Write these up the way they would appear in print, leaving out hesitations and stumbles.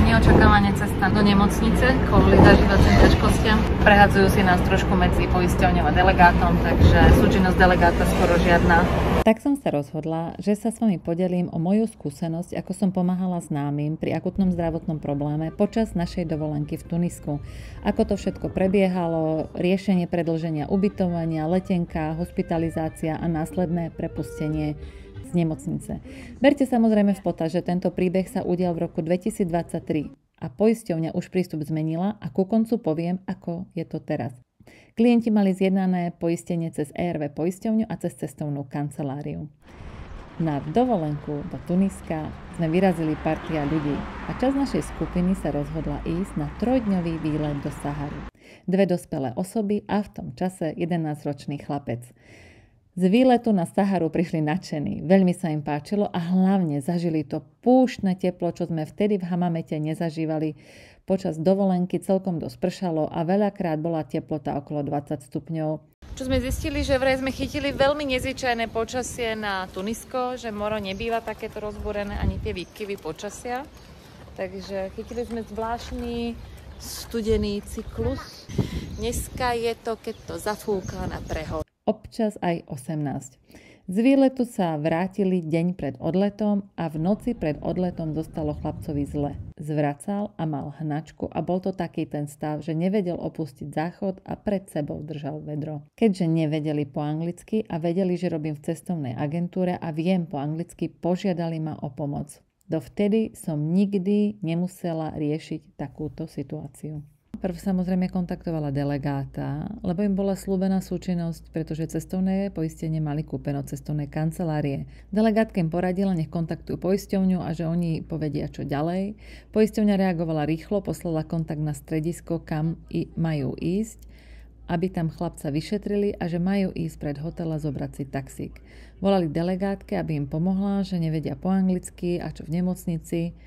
neočakávane cesta do nemocnice kvôli zažívacím ťažkostiam. Prehadzujú si nás trošku medzi poisťovňou a delegátom, takže súčinnosť delegáta skoro žiadna. Tak som sa rozhodla, že sa s vami podelím o moju skúsenosť, ako som pomáhala známym pri akutnom zdravotnom probléme počas našej dovolenky v Tunisku. Ako to všetko prebiehalo, riešenie predĺženia ubytovania, letenka, hospitalizácia a následné prepustenie z nemocnice. Berte samozrejme v potaz, že tento príbeh sa udial v roku 2023 a poisťovňa už prístup zmenila a ku koncu poviem, ako je to teraz. Klienti mali zjednané poistenie cez ERV poisťovňu a cez cestovnú kanceláriu. Na dovolenku do Tuniska sme vyrazili partia ľudí a časť našej skupiny sa rozhodla ísť na 3-dňový výlet do Sahary. 2 dospelé osoby a v tom čase 11-ročný chlapec. Z výletu na Saharu prišli nadšení, veľmi sa im páčilo a hlavne zažili to púštne teplo, čo sme vtedy v Hamamete nezažívali. Počas dovolenky celkom dosť pršalo a veľakrát bola teplota okolo 20 stupňov. Čo sme zistili, že vraj sme chytili veľmi nezvyčajné počasie na Tunisko, že moro nebýva takéto rozbúrené ani tie výkyvy počasia. Takže chytili sme zvláštny studený cyklus. Dneska je to, keď to zafúka na prehod. Občas aj 18. Z výletu sa vrátili deň pred odletom a v noci pred odletom dostalo chlapcovi zle. Zvracal a mal hnačku a bol to taký ten stav, že nevedel opustiť záchod a pred sebou držal vedro. Keďže nevedeli po anglicky a vedeli, že robím v cestovnej agentúre a viem po anglicky, požiadali ma o pomoc. Dovtedy som nikdy nemusela riešiť takúto situáciu. Prv samozrejme kontaktovala delegáta, lebo im bola slúbená súčinnosť, pretože cestovné poistenie mali kúpeno cestovnej kancelárie. Delegátka im poradila, nech kontaktujú poisťovňu a že oni povedia čo ďalej. Poisťovňa reagovala rýchlo, poslala kontakt na stredisko, kam majú ísť, aby tam chlapca vyšetrili a že majú ísť pred hotel a zobrať si taxík. Volali delegátke, aby im pomohla, že nevedia po anglicky a čo v nemocnici.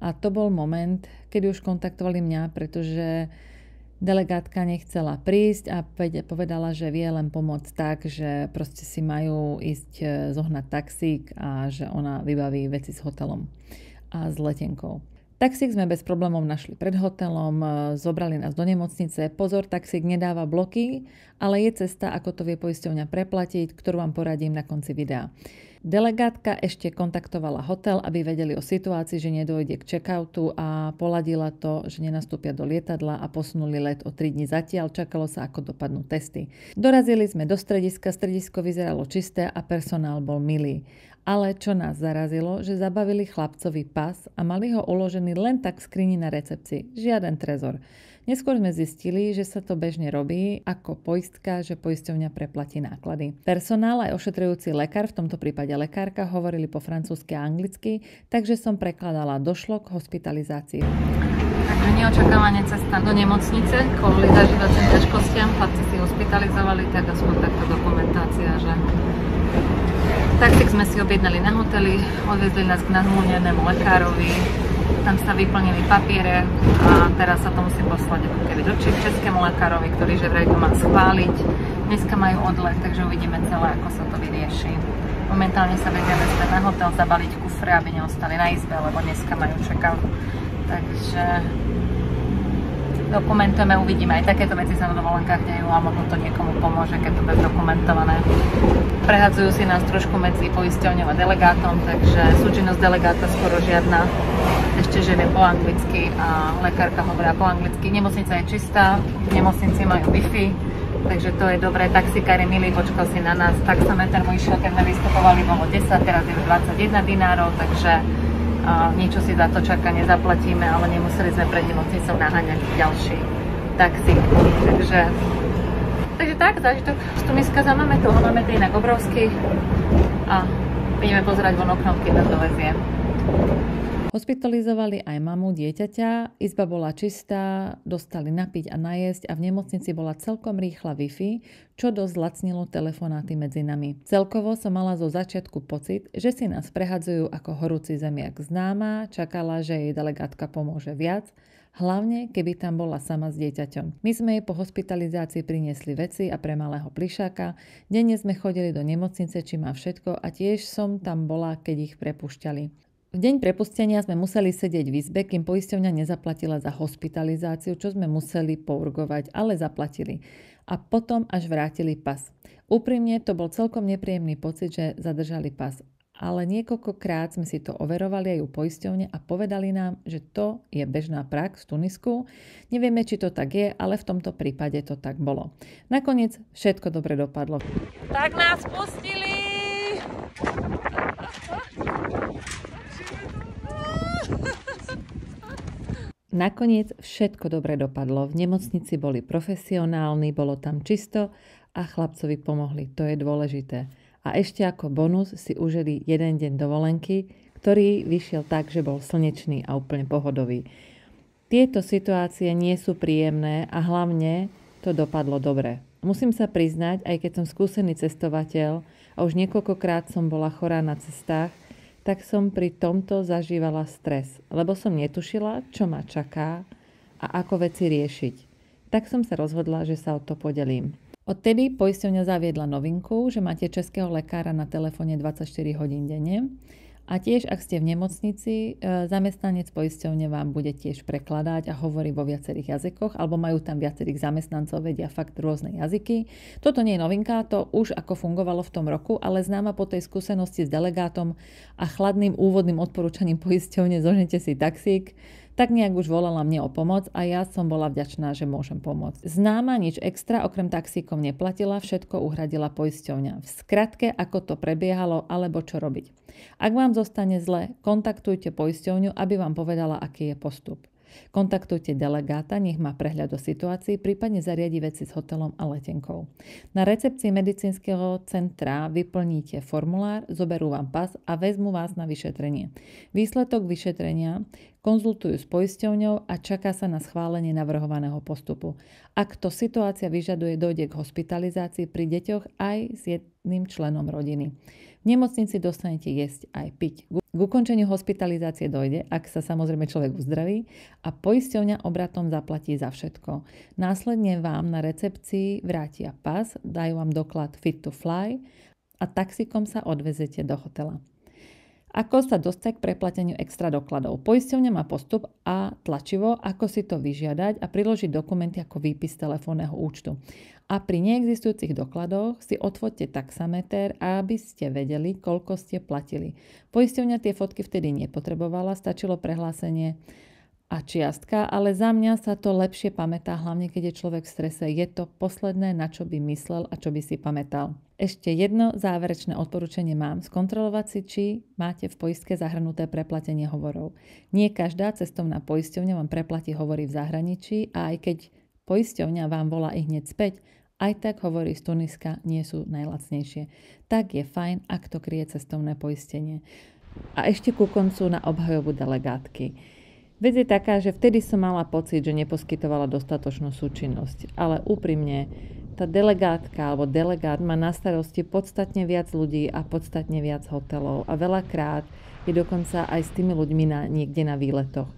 A to bol moment, kedy už kontaktovali mňa, pretože delegátka nechcela prísť a povedala, že vie len pomôcť tak, že proste si majú ísť zohnať taxík a že ona vybaví veci s hotelom a s letenkou. Taxík sme bez problémov našli pred hotelom, zobrali nás do nemocnice. Pozor, taxík nedáva bloky, ale je cesta, ako to vie poisťovňa preplatiť, ktorú vám poradím na konci videa. Delegátka ešte kontaktovala hotel, aby vedeli o situácii, že nedôjde k check-outu a poladila to, že nenastúpia do lietadla a posunuli let o 3 dní zatiaľ. Čakalo sa, ako dopadnú testy. Dorazili sme do strediska, stredisko vyzeralo čisté a personál bol milý. Ale čo nás zarazilo, že zabavili chlapcovi pas a mali ho uložený len tak v skrini na recepcii. Žiaden trezor. Neskôr sme zistili, že sa to bežne robí ako poistka, že poisťovňa preplatí náklady. Personál aj ošetrujúci lekár, v tomto prípade lekárka, hovorili po francúzsky a anglicky, takže som prekladala, došlo k hospitalizácii. Takže neočakávane cesta do nemocnice kvôli zažívacím ťažkostiam. Chlapci si hospitalizovali, tak aspoň takto dokumentácia, že taxík sme si objednali na hoteli, odvezli nás k nazmluvnenému lekárovi, tam sa vyplnili papiere a teraz sa to musí poslať ako keby do českému lekárovi, ktorý že vraj to má schváliť. Dneska majú odlet, takže uvidíme celé, ako sa to vyrieši. Momentálne sa vezieme späť na hotel, zabaliť kufre, aby neostali na izbe, lebo dneska majú check-out. Takže dokumentujeme, uvidíme. Aj takéto veci sa na dovolenkách dejú a možno to niekomu pomôže, keď to bude dokumentované. Prehadzujú si nás trošku medzi poisťovňou a delegátom, takže súčinnosť delegáta skoro žiadna. Ešte, že viem po anglicky a lekárka hovorí po anglicky. Nemocnica je čistá, v nemocnici majú Wi-Fi, takže to je dobré. Taxikári milí, počkal si na nás. Taxameter mu išiel, keď sme vystupovali, bolo 10, teraz je 21 dinárov, takže niečo si za to čaká, nezaplatíme, ale nemuseli sme pred nemocnicou naháňať ďalší taxík. Takže tak, zážitok z Tuniska za Mametou. Mamet je inak obrovský a ideme pozerať von oknom, keď nás dovezie. Hospitalizovali aj mamu dieťaťa, izba bola čistá, dostali napiť a najesť a v nemocnici bola celkom rýchla Wi-Fi, čo dosť zlacnilo telefonáty medzi nami. Celkovo som mala zo začiatku pocit, že si nás prehadzujú ako horúci zemiak. Známa čakala, že jej delegátka pomôže viac, hlavne keby tam bola sama s dieťaťom. My sme jej po hospitalizácii priniesli veci a pre malého plišáka. Denne sme chodili do nemocnice, či má všetko a tiež som tam bola, keď ich prepúšťali. V deň prepustenia sme museli sedieť v izbe, kým poisťovňa nezaplatila za hospitalizáciu, čo sme museli pourgovať, ale zaplatili. A potom až vrátili pas. Úprimne to bol celkom nepríjemný pocit, že zadržali pas. Ale niekoľkokrát sme si to overovali aj u poisťovne a povedali nám, že to je bežná prax v Tunisku. Nevieme, či to tak je, ale v tomto prípade to tak bolo. Nakoniec všetko dobre dopadlo. Tak nás pustili! Nakoniec všetko dobre dopadlo. V nemocnici boli profesionálni, bolo tam čisto a chlapcovi pomohli. To je dôležité. A ešte ako bonus si užili jeden deň dovolenky, ktorý vyšiel tak, že bol slnečný a úplne pohodový. Tieto situácie nie sú príjemné a hlavne to dopadlo dobre. Musím sa priznať, aj keď som skúsený cestovateľ a už niekoľkokrát som bola chorá na cestách, tak som pri tomto zažívala stres, lebo som netušila, čo ma čaká a ako veci riešiť. Tak som sa rozhodla, že sa o to podelím. Odtedy poisťovňa zaviedla novinku, že máte českého lekára na telefóne 24 hodín denne a tiež, ak ste v nemocnici, zamestnanec poisťovne vám bude tiež prekladať a hovorí vo viacerých jazykoch, alebo majú tam viacerých zamestnancov, vedia fakt rôzne jazyky. Toto nie je novinka, to už ako fungovalo v tom roku, ale známa po tej skúsenosti s delegátom a chladným úvodným odporúčaním poisťovne zožnite si taxík, tak nejak už volala mne o pomoc a ja som bola vďačná, že môžem pomôcť. Známa nič extra okrem taxíkov neplatila, všetko uhradila poisťovňa. V skratke, ako to prebiehalo alebo čo robiť. Ak vám zostane zle, kontaktujte poisťovňu, aby vám povedala, aký je postup. Kontaktujte delegáta, nech má prehľad o situácii, prípadne zariadi veci s hotelom a letenkou. Na recepcii medicínskeho centra vyplníte formulár, zoberú vám pas a vezmú vás na vyšetrenie. Výsledok vyšetrenia konzultujú s poisťovňou a čaká sa na schválenie navrhovaného postupu. Ak to situácia vyžaduje, dojde k hospitalizácii pri deťoch aj s jedným členom rodiny. V nemocnici dostanete jesť aj piť. K ukončeniu hospitalizácie dojde, ak sa samozrejme človek uzdraví a poisťovňa obratom zaplatí za všetko. Následne vám na recepcii vrátia pas, dajú vám doklad Fit to Fly a taxikom sa odvezete do hotela. Ako sa dostať k preplateniu extra dokladov? Poisťovňa má postup a tlačivo, ako si to vyžiadať a priložiť dokumenty ako výpis telefónneho účtu. A pri neexistujúcich dokladoch si odfoďte taxameter, aby ste vedeli, koľko ste platili. Poisťovňa tie fotky vtedy nepotrebovala, stačilo prehlásenie a čiastka, ale za mňa sa to lepšie pamätá, hlavne keď je človek v strese. Je to posledné, na čo by myslel a čo by si pamätal. Ešte jedno záverečné odporúčanie mám. Skontrolovať si, či máte v poistke zahrnuté preplatenie hovorov. Nie každá cestovná poisťovňa vám preplatí hovory v zahraničí a aj keď poisťovňa vám volá ich hneď späť, aj tak hovory z Tuniska nie sú najlacnejšie. Tak je fajn, ak to kryje cestovné poistenie. A ešte ku koncu na obhajobu delegátky. Vec je taká, že vtedy som mala pocit, že neposkytovala dostatočnú súčinnosť. Ale úprimne, tá delegátka alebo delegát má na starosti podstatne viac ľudí a podstatne viac hotelov. A veľakrát je dokonca aj s tými ľuďmi niekde na výletoch.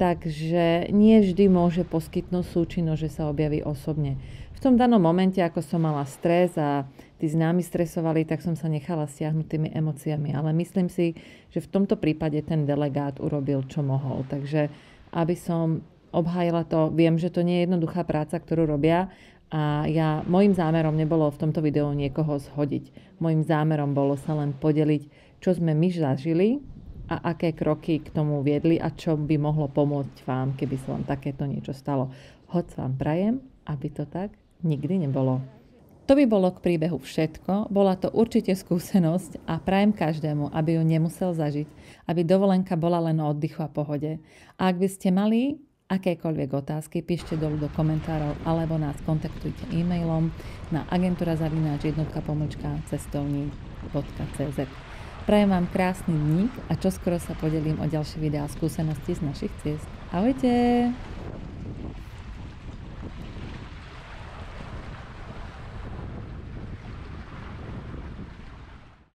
Takže nie vždy môže poskytnúť súčinnosť, že sa objaví osobne. V tom danom momente, ako som mala stres a tí známi stresovali, tak som sa nechala stiahnuť tými emóciami. Ale myslím si, že v tomto prípade ten delegát urobil, čo mohol. Takže aby som obhájila to, viem, že to nie je jednoduchá práca, ktorú robia a môjim zámerom nebolo v tomto videu niekoho zhodiť. Môjim zámerom bolo sa len podeliť, čo sme my zažili a aké kroky k tomu viedli a čo by mohlo pomôcť vám, keby sa vám takéto niečo stalo. Hoď vám prajem, aby to tak nikdy nebolo. To by bolo k príbehu všetko. Bola to určite skúsenosť a prajem každému, aby ju nemusel zažiť, aby dovolenka bola len o oddychu a pohode. A ak by ste mali akékoľvek otázky, píšte dolu do komentárov alebo nás kontaktujte e-mailom na agenturazavináč.cestovník.cz. Prajem vám krásny dník a čoskoro sa podelím o ďalšie videá a skúsenosti z našich ciest. Ahojte!